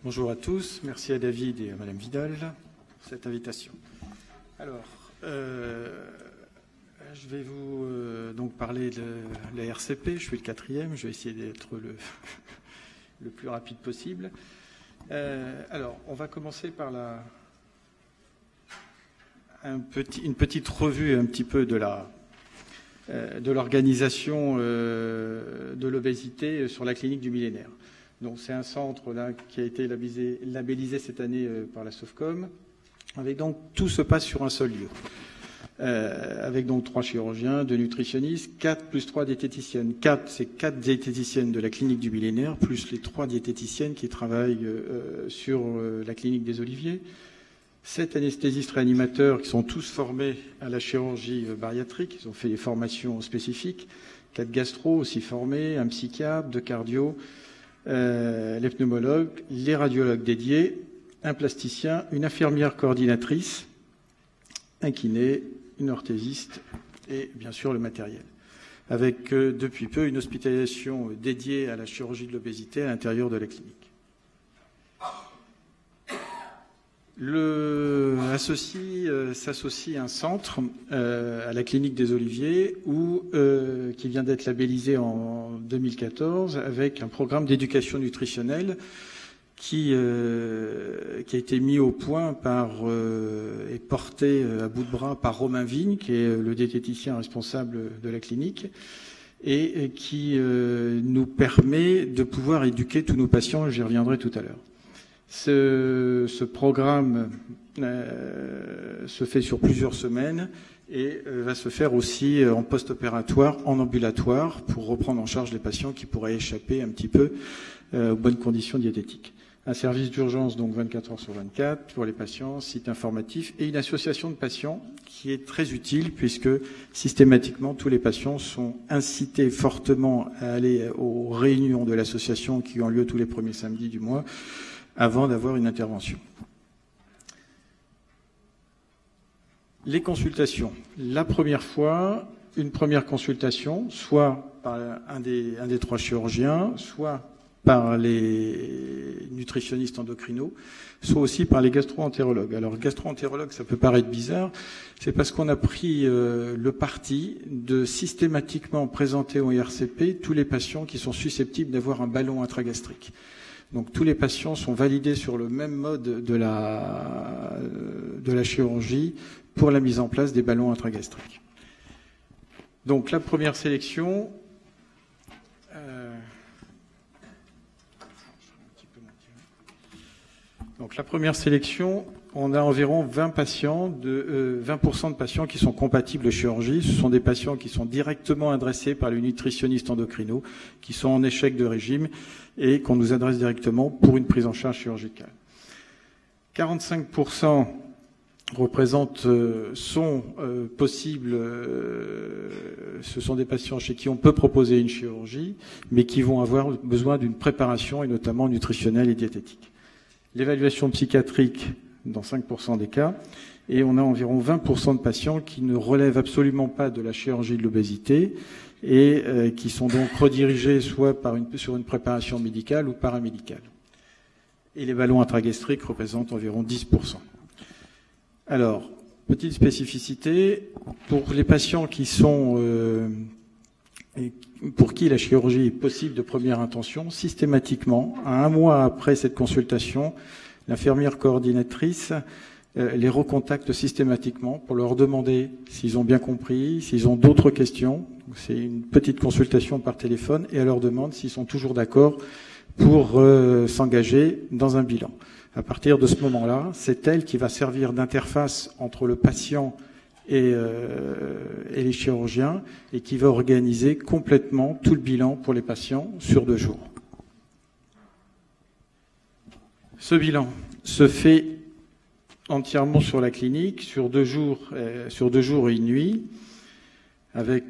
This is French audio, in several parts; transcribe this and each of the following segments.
Bonjour à tous, merci à David et à Madame Vidal pour cette invitation. Alors, je vais vous donc parler de la RCP, je suis le quatrième, je vais essayer d'être le plus rapide possible. Alors, on va commencer par une petite revue un petit peu de l'organisation de l'obésité sur la clinique du millénaire. Donc c'est un centre là qui a été labellisé cette année par la SOFCOM. Avec donc tout se passe sur un seul lieu. Avec donc 3 chirurgiens, 2 nutritionnistes, 4 plus 3 diététiciennes. 4, c'est 4 diététiciennes de la clinique du millénaire, plus les 3 diététiciennes qui travaillent sur la clinique des Oliviers. 7 anesthésistes réanimateurs qui sont tous formés à la chirurgie bariatrique. Ils ont fait des formations spécifiques. 4 gastro aussi formés, un psychiatre, 2 cardio. Les pneumologues, les radiologues dédiés, un plasticien, une infirmière coordinatrice, un kiné, une orthésiste et bien sûr le matériel. Avec depuis peu une hospitalisation dédiée à la chirurgie de l'obésité à l'intérieur de la clinique. S'associe un centre à la clinique des Oliviers qui vient d'être labellisé en 2014 avec un programme d'éducation nutritionnelle qui a été mis au point et porté à bout de bras par Romain Vigne, qui est le diététicien responsable de la clinique, et qui nous permet de pouvoir éduquer tous nos patients, j'y reviendrai tout à l'heure. Ce programme se fait sur plusieurs semaines et va se faire aussi en post-opératoire, en ambulatoire, pour reprendre en charge les patients qui pourraient échapper un petit peu aux bonnes conditions diététiques. Un service d'urgence, donc 24 heures sur 24 pour les patients, site informatif et une association de patients qui est très utile puisque systématiquement tous les patients sont incités fortement à aller aux réunions de l'association qui ont lieu tous les premiers samedis du mois avant d'avoir une intervention. Les consultations. La première fois, une première consultation, soit par un des 3 chirurgiens, soit par les nutritionnistes endocrinos, soit aussi par les gastro-entérologues. Alors, gastro-entérologue, ça peut paraître bizarre, c'est parce qu'on a pris le parti de systématiquement présenter au RCP tous les patients qui sont susceptibles d'avoir un ballon intragastrique. Donc tous les patients sont validés sur le même mode de la chirurgie pour la mise en place des ballons intragastriques. Donc la première sélection, on a environ 20% de patients qui sont compatibles chirurgie. Ce sont des patients qui sont directement adressés par les nutritionnistes endocrinos, qui sont en échec de régime et qu'on nous adresse directement pour une prise en charge chirurgicale. 45% sont possibles, ce sont des patients chez qui on peut proposer une chirurgie, mais qui vont avoir besoin d'une préparation, et notamment nutritionnelle et diététique. L'évaluation psychiatrique dans 5% des cas, et on a environ 20% de patients qui ne relèvent absolument pas de la chirurgie de l'obésité et qui sont donc redirigés soit sur une préparation médicale ou paramédicale. Et les ballons intragastriques représentent environ 10%. Alors, petite spécificité, pour les patients pour qui la chirurgie est possible de première intention, systématiquement, à 1 mois après cette consultation, l'infirmière coordinatrice les recontacte systématiquement pour leur demander s'ils ont bien compris, s'ils ont d'autres questions. C'est une petite consultation par téléphone et elle leur demande s'ils sont toujours d'accord pour s'engager dans un bilan. À partir de ce moment-là, c'est elle qui va servir d'interface entre le patient et les chirurgiens et qui va organiser complètement tout le bilan pour les patients sur 2 jours. Ce bilan se fait entièrement sur la clinique, sur 2 jours et une nuit, avec,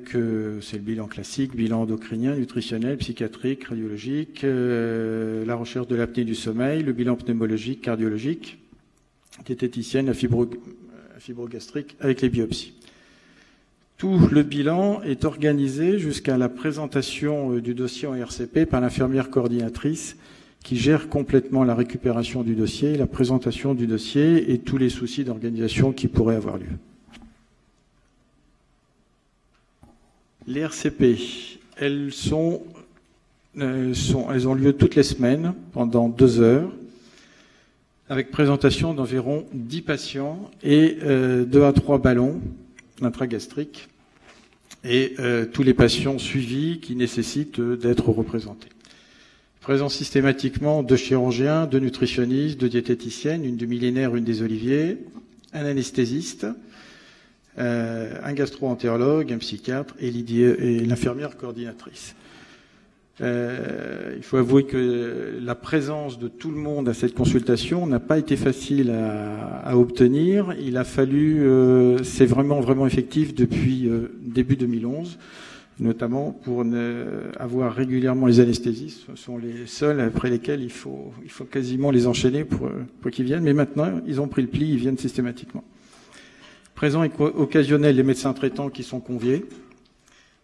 c'est le bilan classique, bilan endocrinien, nutritionnel, psychiatrique, radiologique, la recherche de l'apnée du sommeil, le bilan pneumologique, cardiologique, diététicienne, la fibrogastrique avec les biopsies. Tout le bilan est organisé jusqu'à la présentation du dossier en RCP par l'infirmière coordinatrice qui gère complètement la récupération du dossier, la présentation du dossier et tous les soucis d'organisation qui pourraient avoir lieu. Les RCP, elles ont lieu toutes les semaines pendant 2 heures, avec présentation d'environ 10 patients et 2 à 3 ballons intragastriques et tous les patients suivis qui nécessitent d'être représentés. Présent systématiquement 2 chirurgiens, 2 nutritionnistes, 2 diététiciennes, une du millénaire, une des oliviers, un anesthésiste, un gastro-entérologue, un psychiatre et l'infirmière coordinatrice. Il faut avouer que la présence de tout le monde à cette consultation n'a pas été facile à obtenir. Il a fallu, c'est vraiment effectif depuis début 2011, notamment pour avoir régulièrement les anesthésistes. Ce sont les seuls après lesquels il faut quasiment les enchaîner pour qu'ils viennent. Mais maintenant, ils ont pris le pli, ils viennent systématiquement. Présent et occasionnel, les médecins traitants qui sont conviés.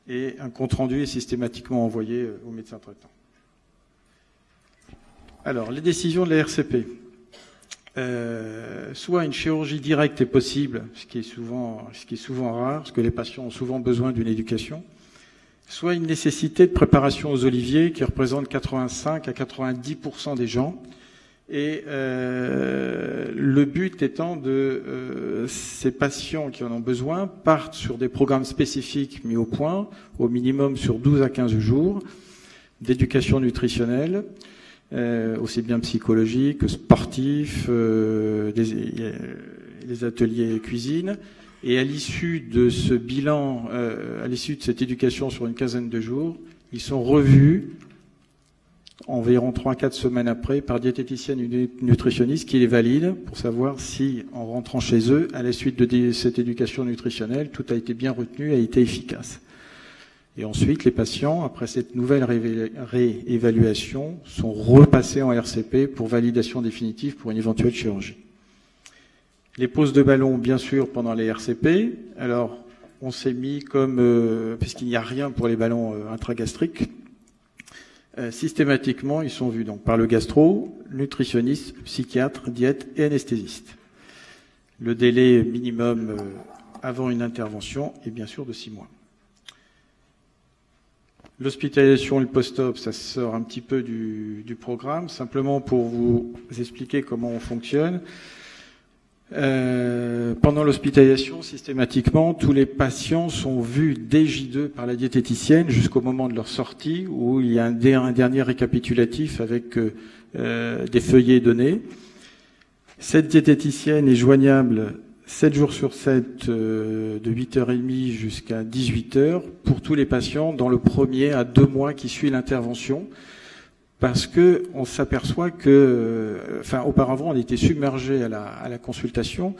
Et un compte-rendu est systématiquement envoyé aux médecins traitants. Alors, les décisions de la RCP. Soit une chirurgie directe est possible, ce qui est souvent rare, parce que les patients ont souvent besoin d'une éducation, soit une nécessité de préparation aux oliviers qui représente 85 à 90% des gens. Et le but étant de ces patients qui en ont besoin partent sur des programmes spécifiques mis au point, au minimum sur 12 à 15 jours, d'éducation nutritionnelle, aussi bien psychologique que sportif, les ateliers cuisine. Et à l'issue de ce bilan, à l'issue de cette éducation sur une quinzaine de jours, ils sont revus environ 3-4 semaines après par diététicienne et nutritionniste qui les valide pour savoir si, en rentrant chez eux, à la suite de cette éducation nutritionnelle, tout a été bien retenu, a été efficace. Et ensuite, les patients, après cette nouvelle réévaluation, sont repassés en RCP pour validation définitive pour une éventuelle chirurgie. Les poses de ballon, bien sûr, pendant les RCP. Alors, on s'est mis comme, puisqu'il n'y a rien pour les ballons intragastriques, systématiquement, ils sont vus donc par le gastro, nutritionniste, psychiatre, diète et anesthésiste. Le délai minimum avant une intervention est bien sûr de 6 mois. L'hospitalisation et le post-op, ça sort un petit peu du programme, simplement pour vous expliquer comment on fonctionne. Pendant l'hospitalisation, systématiquement, tous les patients sont vus dès J2 par la diététicienne jusqu'au moment de leur sortie, où il y a un dernier récapitulatif avec des feuillets donnés. Cette diététicienne est joignable 7 jours sur 7, de 8h30 jusqu'à 18h, pour tous les patients dans le 1er à 2 mois qui suit l'intervention. Parce que on s'aperçoit que, auparavant, on était submergé à la consultation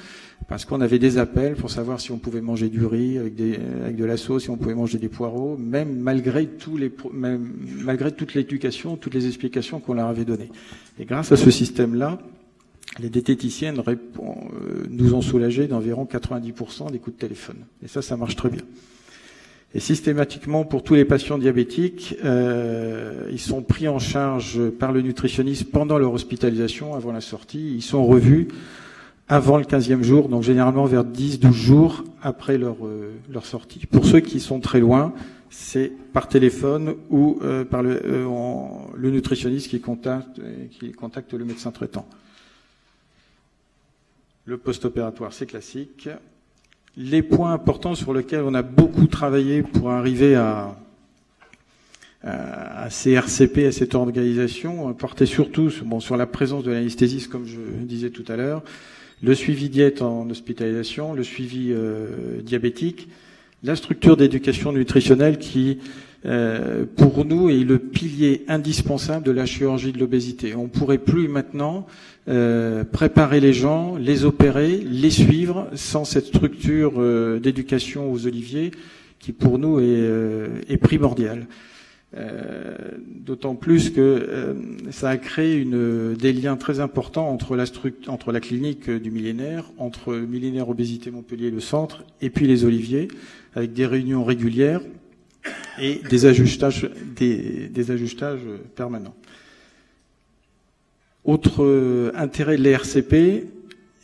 parce qu'on avait des appels pour savoir si on pouvait manger du riz avec de la sauce, si on pouvait manger des poireaux, même malgré toute l'éducation, toutes les explications qu'on leur avait données. Et grâce à ce système-là, les diététiciennes nous ont soulagé d'environ 90% des coups de téléphone. Et ça marche très bien. Et systématiquement, pour tous les patients diabétiques, ils sont pris en charge par le nutritionniste pendant leur hospitalisation, avant la sortie. Ils sont revus avant le 15e jour, donc généralement vers 10-12 jours après leur sortie. Pour ceux qui sont très loin, c'est par téléphone ou par le nutritionniste qui contacte le médecin traitant. Le post-opératoire, c'est classique. Les points importants sur lesquels on a beaucoup travaillé pour arriver à ces RCP, à cette organisation, portaient surtout sur la présence de l'anesthésiste, comme je disais tout à l'heure, le suivi diète en hospitalisation, le suivi diabétique, la structure d'éducation nutritionnelle qui, pour nous, est le pilier indispensable de la chirurgie de l'obésité. On ne pourrait plus maintenant préparer les gens, les opérer, les suivre sans cette structure d'éducation aux oliviers qui pour nous est primordiale. D'autant plus que ça a créé des liens très importants entre la clinique du millénaire, entre Millénaire Obésité Montpellier, le centre, et puis les oliviers, avec des réunions régulières et des ajustages permanents. Autre intérêt de l'ERCP,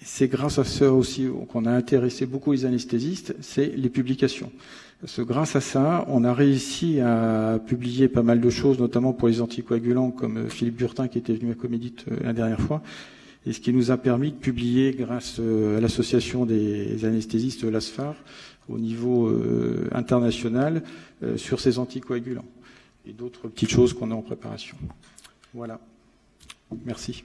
c'est grâce à ça aussi qu'on a intéressé beaucoup les anesthésistes, c'est les publications. Parce que grâce à ça, on a réussi à publier pas mal de choses, notamment pour les anticoagulants, comme Philippe Burtin qui était venu à Comédit la dernière fois, et ce qui nous a permis de publier, grâce à l'association des anesthésistes l'ASFAR, au niveau international, sur ces anticoagulants. Et d'autres petites choses qu'on a en préparation. Voilà. Merci.